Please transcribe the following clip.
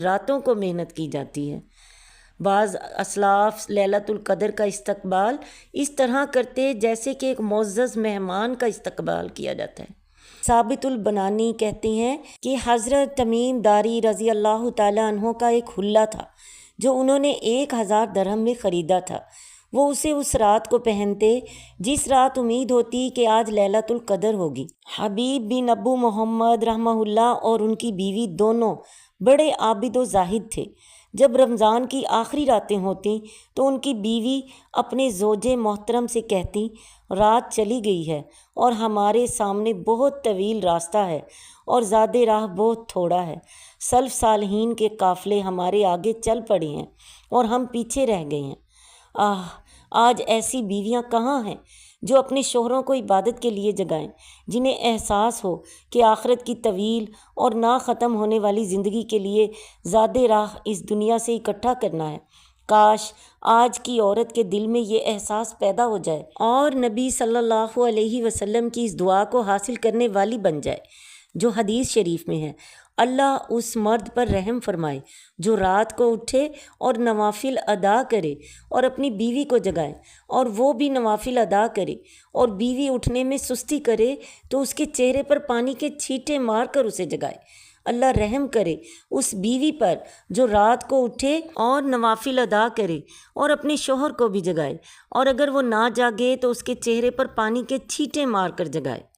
راتوں کو محنت کی جاتی ہے۔ بعض اسلاف لیلۃ القدر کا استقبال اس طرح کرتے جیسے کہ ایک معزز مہمان کا استقبال کیا جاتا ہے۔ ثابت البنانی کہتے ہیں کہ حضرت تمیم داری رضی اللہ تعالیٰ عنہ کا ایک حلہ تھا جو انہوں نے 1000 درہم میں خریدا تھا۔ وہ اسے اس رات کو پہنتے جس رات امید ہوتی کہ آج لیلۃ القدر ہوگی۔ حبیب بن ابو محمد رحمہ اللہ اور ان کی بیوی دونوں بڑے عابد و زاہد تھے۔ جب رمضان کی آخری راتیں ہوتیں تو ان کی بیوی اپنے زوج محترم سے کہتی، رات چلی گئی ہے اور ہمارے سامنے بہت طویل راستہ ہے اور زاد راہ بہت تھوڑا ہے۔ سلف صالحین کے قافلے ہمارے آگے چل پڑے ہیں اور ہم پیچھے رہ گئے ہیں۔ آج ایسی بیویاں کہاں ہیں جو اپنے شوہروں کو عبادت کے لیے جگائیں، جنہیں احساس ہو کہ آخرت کی طویل اور نہ ختم ہونے والی زندگی کے لیے زاد راہ اس دنیا سے اکٹھا کرنا ہے۔ کاش آج کی عورت کے دل میں یہ احساس پیدا ہو جائے اور نبی صلی اللہ علیہ وسلم کی اس دعا کو حاصل کرنے والی بن جائے جو حدیث شریف میں ہے، اللہ اس مرد پر رحم فرمائے جو رات کو اٹھے اور نوافل ادا کرے اور اپنی بیوی کو جگائے، اور وہ بھی نوافل ادا کرے اور بیوی اٹھنے میں سستی کرے تو اس کے چہرے پر پانی کے چھینٹے مار کر اسے جگائے۔ اللہ رحم کرے اس بیوی پر جو رات کو اٹھے اور نوافل ادا کرے اور اپنے شوہر کو بھی جگائے، اور اگر وہ نہ جاگے تو اس کے چہرے پر پانی کے چھینٹے مار کر جگائے۔